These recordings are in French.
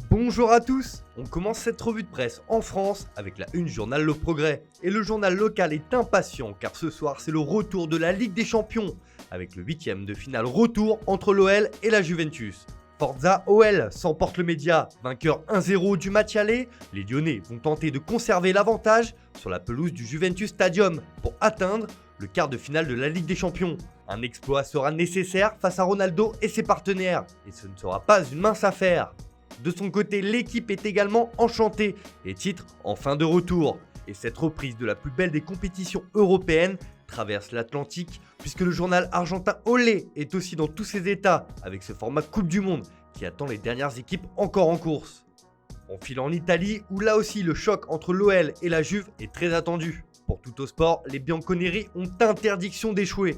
Bonjour à tous. On commence cette revue de presse en France avec la une journal Le Progrès. Et le journal local est impatient car ce soir c'est le retour de la Ligue des Champions avec le 8e de finale retour entre l'OL et la Juventus. Forza OL s'emporte le média, vainqueur 1-0 du match aller. Les Lyonnais vont tenter de conserver l'avantage sur la pelouse du Juventus Stadium pour atteindre le quart de finale de la Ligue des Champions. Un exploit sera nécessaire face à Ronaldo et ses partenaires et ce ne sera pas une mince affaire. De son côté, l'équipe est également enchantée et titre enfin de retour. Et cette reprise de la plus belle des compétitions européennes traverse l'Atlantique puisque le journal argentin Olé est aussi dans tous ses états avec ce format Coupe du Monde qui attend les dernières équipes encore en course. On file en Italie où là aussi le choc entre l'OL et la Juve est très attendu. Pour Tuttosport, les Bianconeri ont interdiction d'échouer.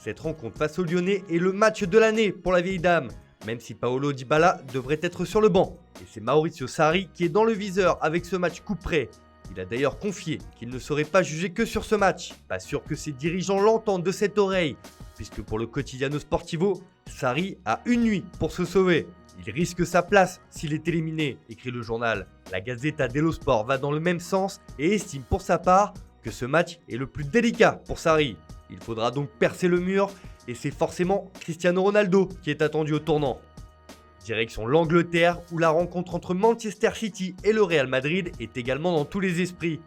Cette rencontre face aux Lyonnais est le match de l'année pour la vieille dame. Même si Paolo Dybala devrait être sur le banc. Et c'est Maurizio Sarri qui est dans le viseur avec ce match coup près. Il a d'ailleurs confié qu'il ne serait pas jugé que sur ce match. Pas sûr que ses dirigeants l'entendent de cette oreille, puisque pour le Quotidiano Sportivo, Sarri a une nuit pour se sauver. Il risque sa place s'il est éliminé, écrit le journal. La Gazzetta dello Sport va dans le même sens et estime pour sa part que ce match est le plus délicat pour Sarri. Il faudra donc percer le mur et c'est forcément Cristiano Ronaldo qui est attendu au tournant. Direction l'Angleterre où la rencontre entre Manchester City et le Real Madrid est également dans tous les esprits.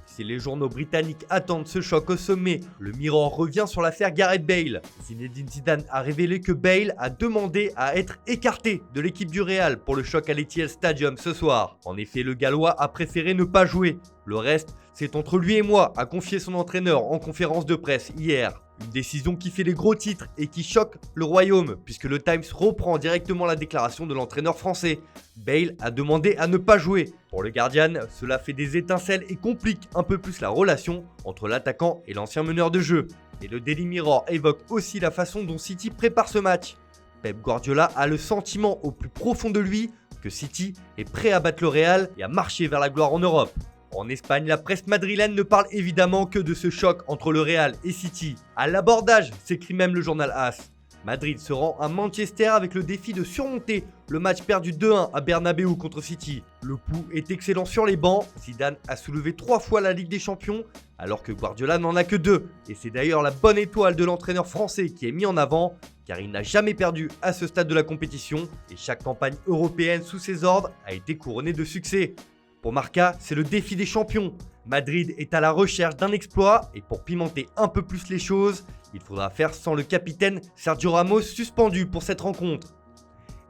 Si les journaux britanniques attendent ce choc au sommet, le Mirror revient sur l'affaire Gareth Bale. Zinedine Zidane a révélé que Bale a demandé à être écarté de l'équipe du Real pour le choc à l'Etihad Stadium ce soir. En effet, le Gallois a préféré ne pas jouer. Le reste, c'est entre lui et moi, a confié son entraîneur en conférence de presse hier. Une décision qui fait les gros titres et qui choque le royaume, puisque le Times reprend directement la déclaration de l'entraîneur français. Bale a demandé à ne pas jouer. Pour le Guardian, cela fait des étincelles et complique un peu plus la relation entre l'attaquant et l'ancien meneur de jeu. Et le Daily Mirror évoque aussi la façon dont City prépare ce match. Pep Guardiola a le sentiment au plus profond de lui que City est prêt à battre le Real et à marcher vers la gloire en Europe. En Espagne, la presse madrilène ne parle évidemment que de ce choc entre le Real et City. À l'abordage, s'écrit même le journal AS. Madrid se rend à Manchester avec le défi de surmonter le match perdu 2-1 à Bernabeu contre City. Le pouls est excellent sur les bancs. Zidane a soulevé 3 fois la Ligue des Champions alors que Guardiola n'en a que 2. Et c'est d'ailleurs la bonne étoile de l'entraîneur français qui est mis en avant car il n'a jamais perdu à ce stade de la compétition et chaque campagne européenne sous ses ordres a été couronnée de succès. Pour Marca, c'est le défi des champions. Madrid est à la recherche d'un exploit et pour pimenter un peu plus les choses, il faudra faire sans le capitaine Sergio Ramos suspendu pour cette rencontre.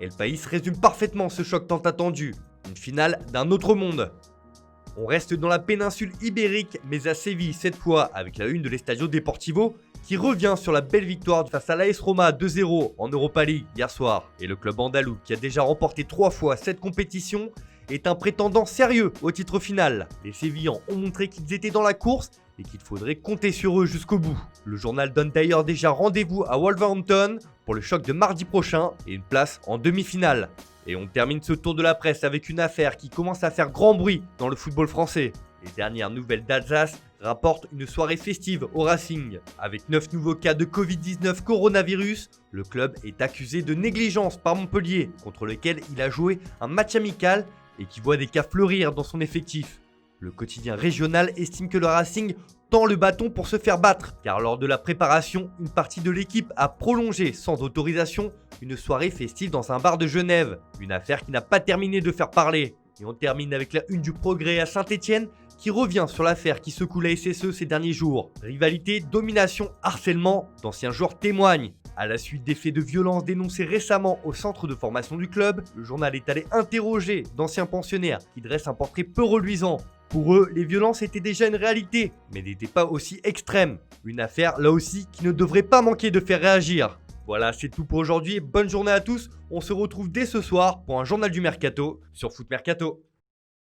El País résume parfaitement ce choc tant attendu, une finale d'un autre monde. On reste dans la péninsule ibérique mais à Séville cette fois avec la une de l'Estadio Deportivo qui revient sur la belle victoire face à l'AS Roma 2-0 en Europa League hier soir. Et le club andalou qui a déjà remporté 3 fois cette compétition est un prétendant sérieux au titre final. Les Sévillans ont montré qu'ils étaient dans la course et qu'il faudrait compter sur eux jusqu'au bout. Le journal donne d'ailleurs déjà rendez-vous à Wolverhampton pour le choc de mardi prochain et une place en demi-finale. Et on termine ce tour de la presse avec une affaire qui commence à faire grand bruit dans le football français. Les dernières nouvelles d'Alsace rapportent une soirée festive au Racing. Avec 9 nouveaux cas de Covid-19 coronavirus, le club est accusé de négligence par Montpellier, contre lequel il a joué un match amical et qui voit des cas fleurir dans son effectif. Le quotidien régional estime que le Racing tend le bâton pour se faire battre, car lors de la préparation, une partie de l'équipe a prolongé sans autorisation une soirée festive dans un bar de Genève, une affaire qui n'a pas terminé de faire parler. Et on termine avec la une du Progrès à Saint-Etienne qui revient sur l'affaire qui secoue la SSE ces derniers jours. Rivalité, domination, harcèlement, d'anciens joueurs témoignent. À la suite des faits de violence dénoncés récemment au centre de formation du club, le journal est allé interroger d'anciens pensionnaires qui dressent un portrait peu reluisant. Pour eux, les violences étaient déjà une réalité, mais n'étaient pas aussi extrêmes. Une affaire, là aussi, qui ne devrait pas manquer de faire réagir. Voilà, c'est tout pour aujourd'hui. Bonne journée à tous. On se retrouve dès ce soir pour un journal du Mercato sur Foot Mercato.